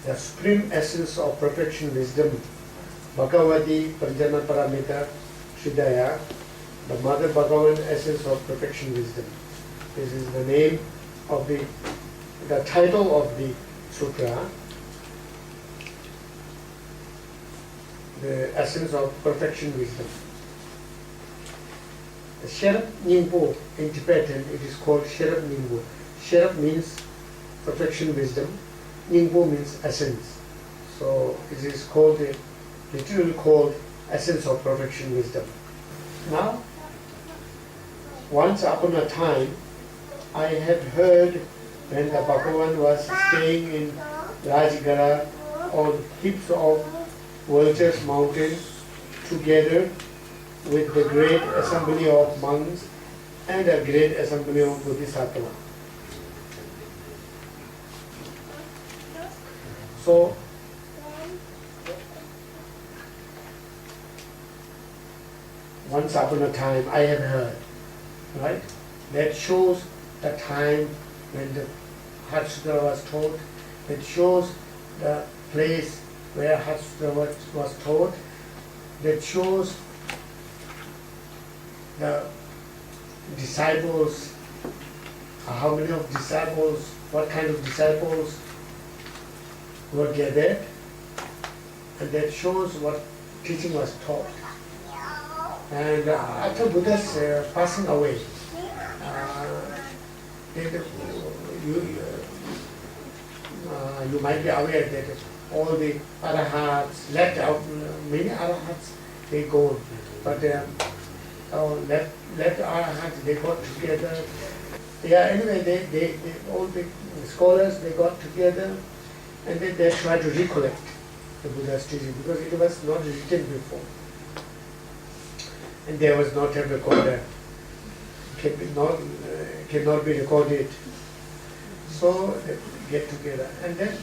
the supreme essence of perfection wisdom, Bhagavati Prajana Paramita Shuddhaya, the Mother Bhagavan essence of perfection wisdom. This is the name of the title of the sutra, the essence of perfection wisdom. The Sherab Nyingpo in Tibetan, it is called Sherab Nyingpo. Sherab means perfection wisdom, Nyingpo means essence. So it is called, literally called essence of perfection wisdom. Now, once upon a time, I had heard when the Bhagavan was staying in Rajgara on heaps of vultures mountain together with the great assembly of monks and a great assembly of bodhisattvas. So, once upon a time I have heard, right? That shows the time when the Heart Sutra was taught. It shows the place where Heart Sutra was taught. That shows the disciples, how many of disciples, what kind of disciples were gathered, and that shows what teaching was taught. And after Buddha's passing away, you might be aware that all the arahats left out, many arahats they go, but left arahats they got together. Yeah, anyway, they all the scholars they got together and then they tried to recollect the Buddha's teaching because it was not written before. And there was no tape recorder, cannot be recorded. So they get together. And then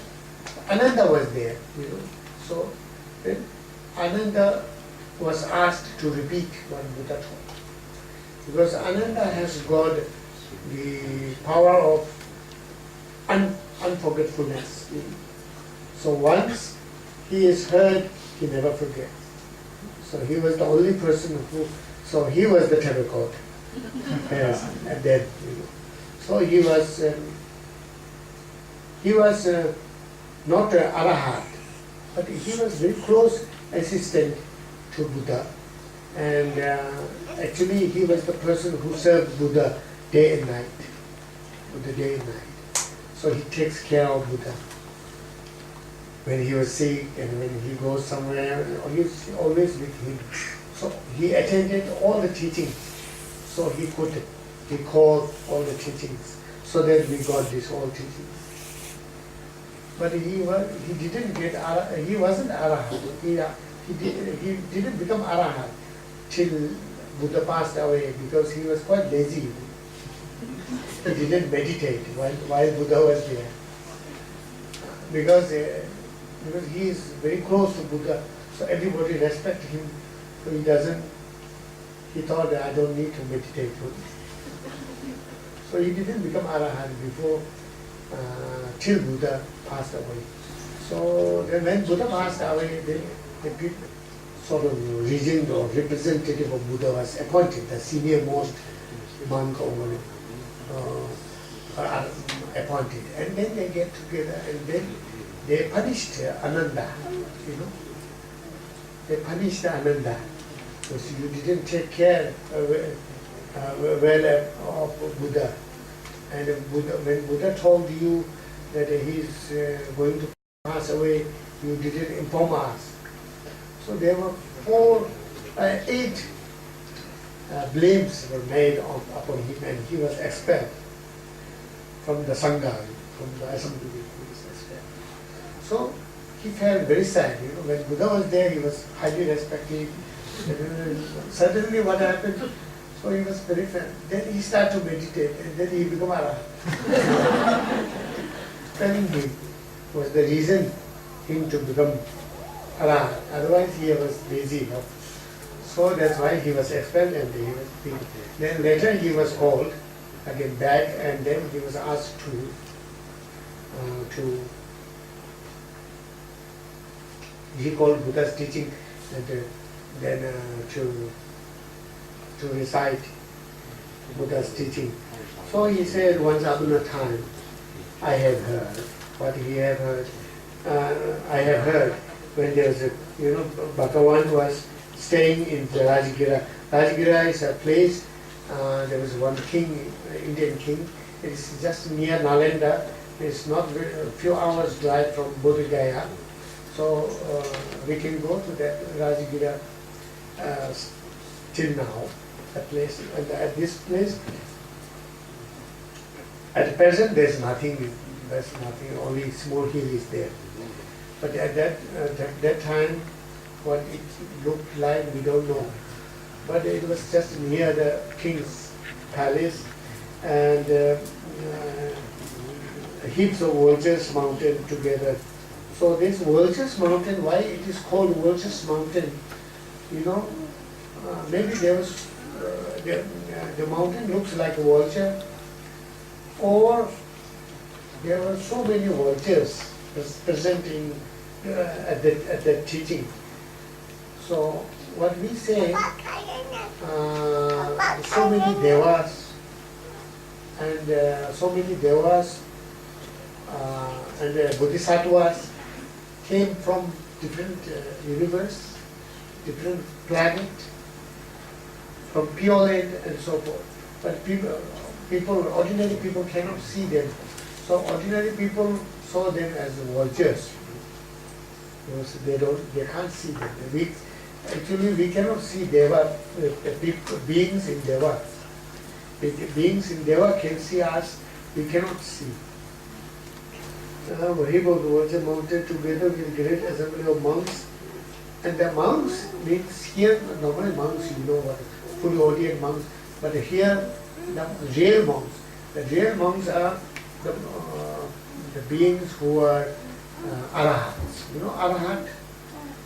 Ananda was there, So then Ananda was asked to repeat what Buddha taught. Because Ananda has got the power of unforgetfulness. So once he is heard, he never forgets. So he was the only person who, so he was the tape recorder. Yes, and then, So he was not an arahat, but he was very close assistant to Buddha. And actually he was the person who served Buddha day and night. So he takes care of Buddha. When he was sick and when he goes somewhere, he's always with him. So he attended all the teachings. So he could recall all the teachings. So that we got this all teachings. But he didn't get he wasn't arahat. He didn't become arahat till Buddha passed away because he was quite lazy. He didn't meditate while Buddha was there. Because he is very close to Buddha, so everybody respects him. So he thought that I don't need to meditate. So he didn't become arahat before, till Buddha passed away. So then when Buddha passed away, the people, sort of regent or representative of Buddha was appointed, the senior most monk or appointed. And then they get together and then they punished Ananda, They punished Ananda because you didn't take care well of Buddha. And when Buddha told you that he is going to pass away, you didn't inform us. So there were 8 blames were made upon him, and he was expelled from the Sangha, from the assembly. He was expelled. So he felt very sad. When Buddha was there, he was highly respected. Suddenly, what happened? So he was very sad. Then he started to meditate, and then he became arahat. Telling him was the reason him to become arahat. Otherwise, he was lazy. So that's why he was expelled, and he was beaten. Then later he was called again back, and then he was asked to he called Buddha's teaching and then to recite Buddha's teaching. So he said once upon a time, I have heard. What he have heard? I have heard when there was Bhagavan was staying in the Rajgira. Rajgira is a place, there was one king, Indian king. It is just near Nalanda. It's not a few hours drive from Bodh Gaya. So we can go to that Rajgira till now, that place. And at this place, at present there's nothing, only small hill is there. But at that time, what it looked like, we don't know. But it was just near the king's palace, and heaps of vultures mounted together. So this vultures mountain, why it is called vultures mountain? Maybe there was the mountain looks like a vulture, or there were so many vultures present at that teaching. So what we say, so many devas and bodhisattvas came from different universe, different planet, from pure land and so forth. But ordinary people cannot see them. So ordinary people saw them as vultures. They can't see them. We cannot see deva, beings in deva. Beings in deva can see us, we cannot see. Haribol was mounted together with great assembly of monks. And the monks means here, normally monks, what, fully ordained monks, but here the real monks. The real monks are the beings who are arahats. Arahat,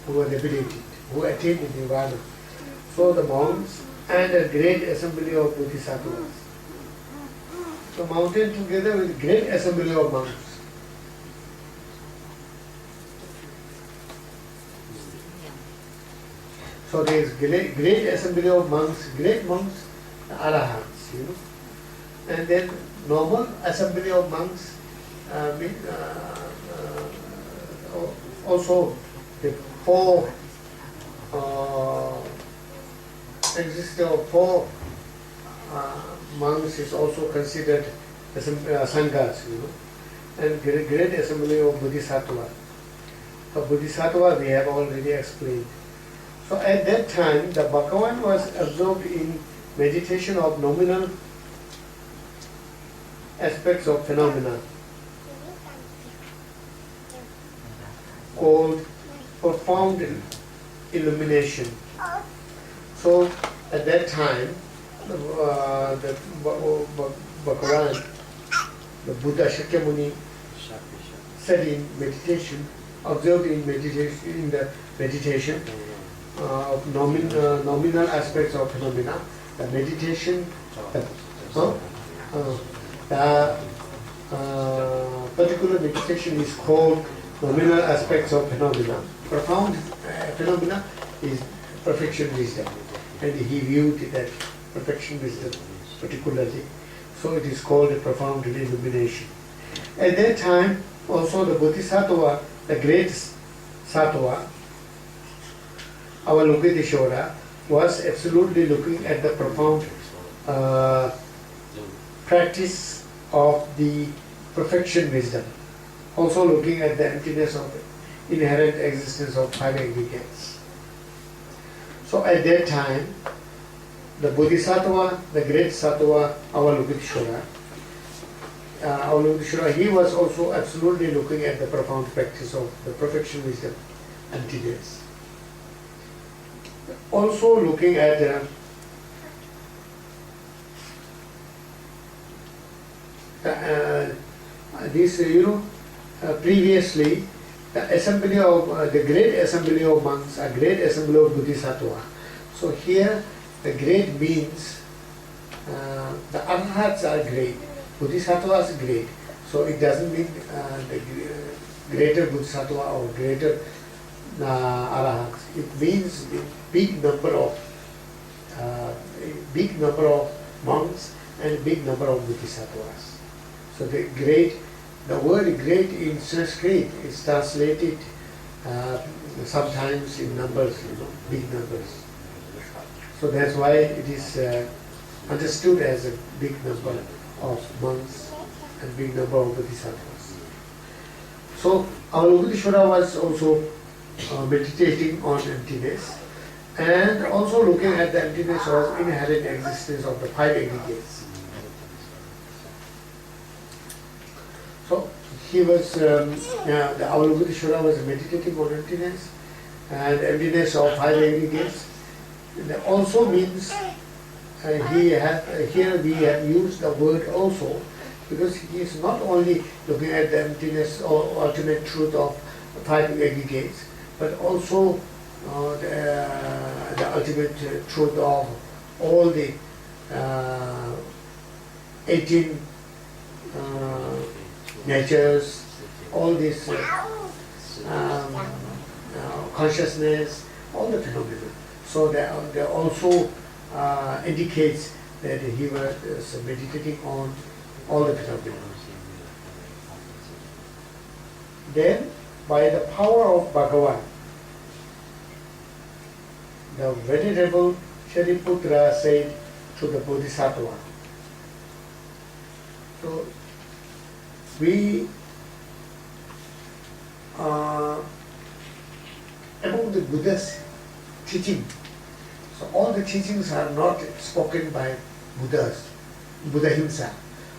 who are liberated, who attained nirvana. So the monks and a great assembly of bodhisattvas. So mounted together with great assembly of monks. So there is great assembly of monks, great monks, arahats, and then normal assembly of monks, also the four monks is also considered sanghas, and great assembly of bodhisattva. So bodhisattva we have already explained. So at that time, the Bhagavan was absorbed in meditation of nominal aspects of phenomena called profound illumination. So at that time, the Bhagavan, the Buddha Shakyamuni, said in meditation, observed in the meditation of nominal aspects of phenomena. The meditation, the particular meditation is called nominal aspects of phenomena. Profound phenomena is perfection wisdom, and he viewed that perfection wisdom particularly. So it is called a profound illumination. At that time, also the Bodhisattva, the great Sattva, Avalokiteshvara, was absolutely looking at the profound practice of the perfection wisdom, also looking at the emptiness of inherent existence of five aggregates. So at that time, the Bodhisattva, the great Sattva, Avalokiteshvara, he was also absolutely looking at the profound practice of the perfection wisdom, emptiness. Also looking at previously the assembly of the great assembly of monks, a great assembly of Bodhisattva. So here the great means the arhats are great, Bodhisattvas are great. So it doesn't mean the greater Bodhisattva or greater arahats. It means the big number of monks and a big number of bodhisattvas. So the word great in Sanskrit is translated sometimes in numbers, big numbers. So that's why it is understood as a big number of monks and big number of bodhisattvas. So Avalokiteshvara was also meditating on emptiness and also looking at the emptiness of inherent existence of the five aggregates. So he was, the Avalokiteshvara was meditating on emptiness and emptiness of five aggregates. And that also means here we have used the word also because he is not only looking at the emptiness or ultimate truth of five aggregates, but also the ultimate truth of all the 18 natures, all this consciousness, all the phenomena. So that also indicates that he was meditating on all the phenomena. Then, by the power of Bhagavan, the venerable Shariputra said to the Bodhisattva, so we among the Buddha's teaching, so all the teachings are not spoken by Buddhas, Buddhahimsa,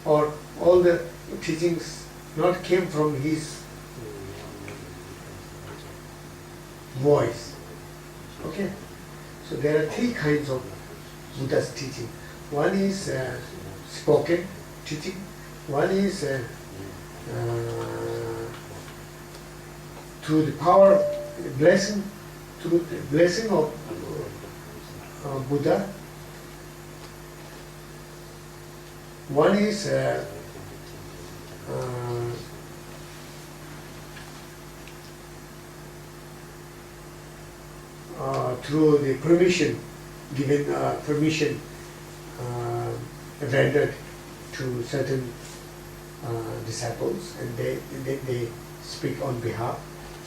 or all the teachings not came from his voice. Okay? So there are three kinds of Buddha's teaching. One is spoken teaching, one is through the power, blessing, through the blessing of Buddha. One is through the permission, given permission rendered to certain disciples, and they speak on behalf.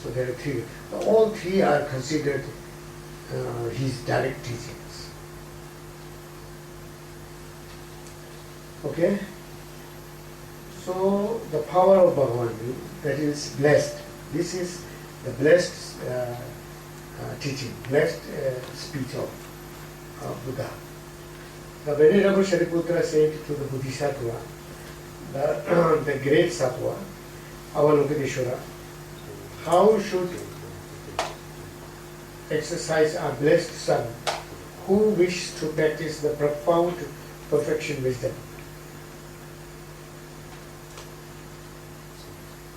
So there are three. All three are considered his direct teachings. Okay? So the power of Bhagavan, that is blessed. This is the blessed teaching, blessed speech of Buddha. The venerable Shariputra said to the Bodhisattva, the great Sattva, Avalokiteshvara, how should exercise our blessed son who wishes to practice the profound perfection wisdom?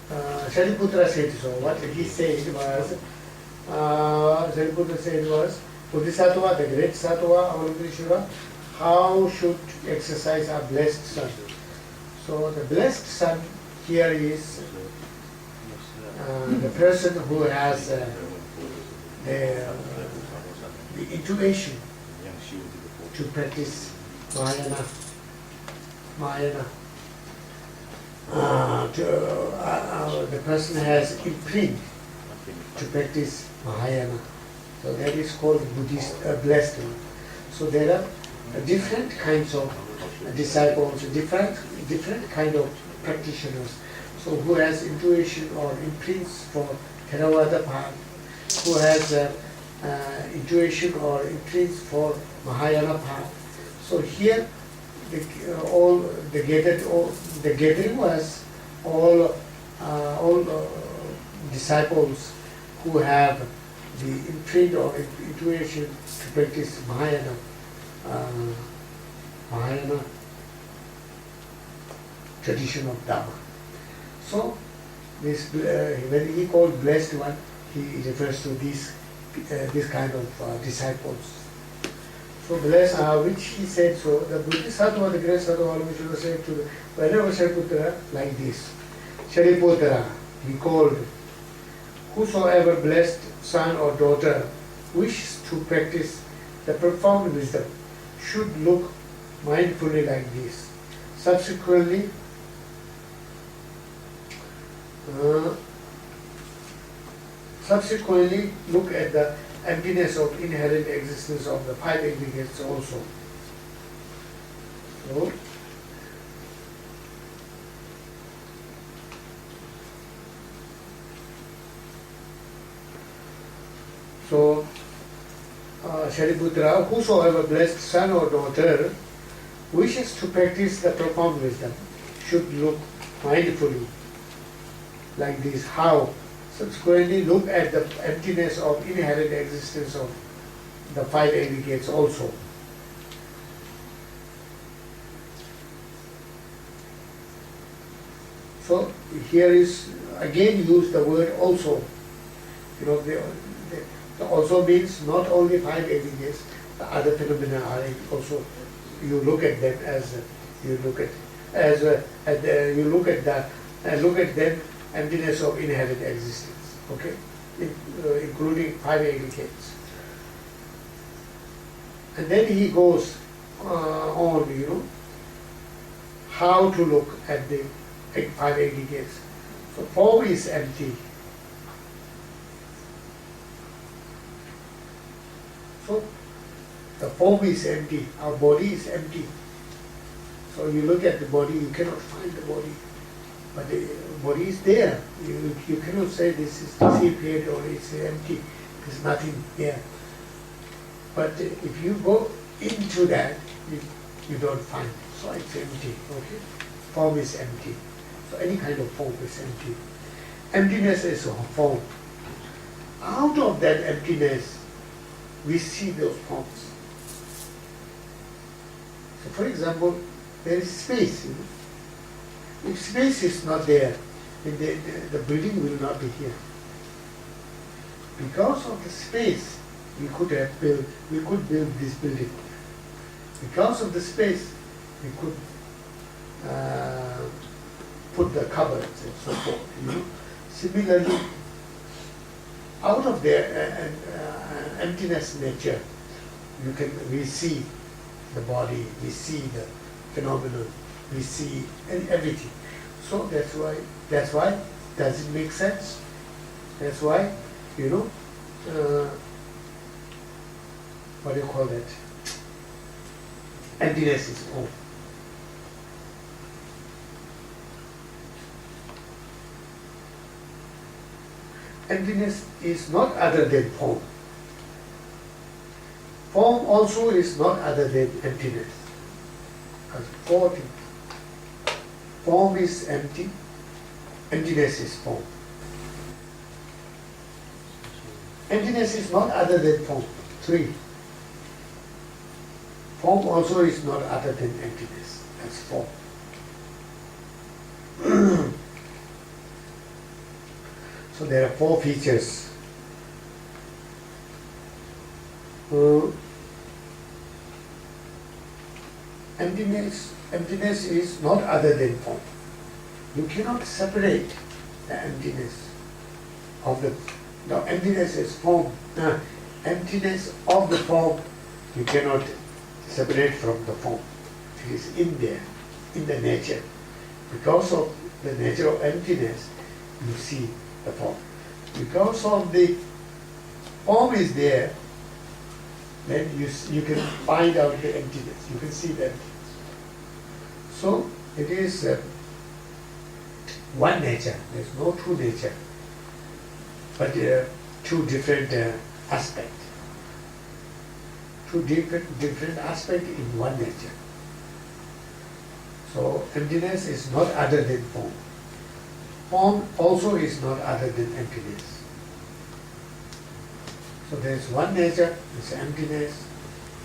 Shariputra said so. What he said was, Shariputra said was, Bodhisattva, the great Sattva, Avalokiteshvara, how should exercise our blessed son? So the blessed son here is the person who has the intuition to practice Mahayana. The person has imprint to practice Mahayana. So that is called Buddhist blessed one. So there are different kinds of disciples, different kind of practitioners. So who has intuition or imprints for Theravada path, who has intuition or imprints for Mahayana path. So here the gathering was all disciples who have the imprint or intuition to practice Mahayana tradition of Dharma. So this when he called blessed one, he refers to this kind of disciples. So blessed, which he said so. The Bodhisattva, the great Sattva, Avalokiteshvara said to the venerable Shariputra like this: Shariputra, he called, whosoever blessed son or daughter wishes to practice the profound wisdom should look mindfully like this. Subsequently, look at the emptiness of inherent existence of the five aggregates also. So, Shariputra, whosoever blessed son or daughter wishes to practice the profound wisdom should look mindfully like this. How? Subsequently, look at the emptiness of inherent existence of the five aggregates also. So here is again use the word also. You know, they also means not only five aggregates, the other phenomena are also. You look at them as you look at them emptiness of inherent existence. Okay, including five aggregates. And then he goes on. You know how to look at the five aggregates. So form is empty. So the form is empty, our body is empty. So you look at the body, you cannot find the body. But the body is there. You cannot say this is disappeared or it's empty. There's nothing there. But if you go into that, you don't find it. So it's empty. Okay? Form is empty. So any kind of form is empty. Emptiness is a form. Out of that emptiness, we see those forms. So for example, there is space. You know? If space is not there, then the building will not be here. Because of the space, we could build this building. Because of the space, we could put the cupboards and so forth. You know? Similarly, out of their emptiness nature, we see the body, we see the phenomenon, we see everything. So that's why does it make sense? That's why, you know, what do you call that? Emptiness is all. Emptiness is not other than form. Form also is not other than emptiness. Because form is empty, emptiness is form. Emptiness is not other than form. 3. Form also is not other than emptiness. That's form. So there are 4 features. Emptiness is not other than form. You cannot separate the emptiness of the emptiness is form. Emptiness of the form you cannot separate from the form. It is in there, in the nature. Because of the nature of emptiness, you see the form. Because of the form is there, then you can find out the emptiness. You can see the emptiness. So it is one nature. There's no two nature, but two different aspects. Two different aspects in one nature. So emptiness is not other than form. Form also is not other than emptiness. So there is one nature, it's emptiness,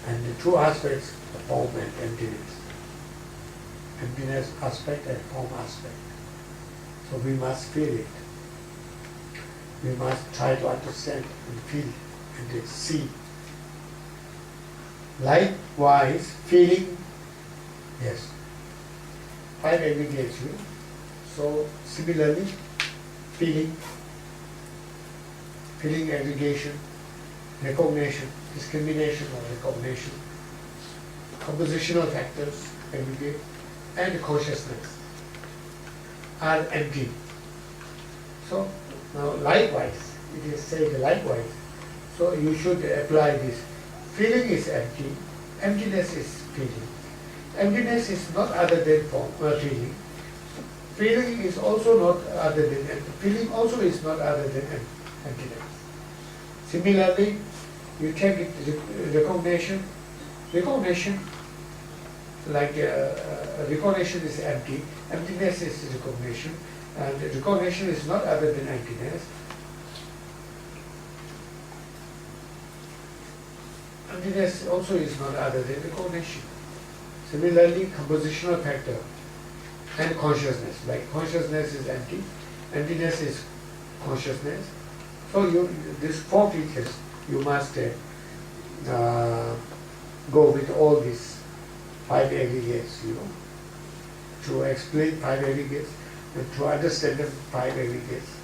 and the two aspects, the form and emptiness. Emptiness aspect and form aspect. So we must feel it. We must try to understand and feel and see. Likewise, feeling, yes, 5 aggregates. So similarly, feeling, feeling aggregation, recognition, discrimination or recognition, compositional factors, aggregate, and consciousness are empty. So now likewise, it is said likewise. So you should apply this. Feeling is empty, emptiness is feeling. Emptiness is not other than feeling. Feeling is also not other than empty. Feeling also is not other than emptiness. Similarly, you take it recognition. Recognition, like recognition is empty. Emptiness is recognition, and recognition is not other than emptiness. Emptiness also is not other than recognition. Similarly, compositional factor and consciousness. Like consciousness is empty, emptiness is consciousness. So these four features you must go with all these five aggregates, to explain five aggregates and to understand the five aggregates.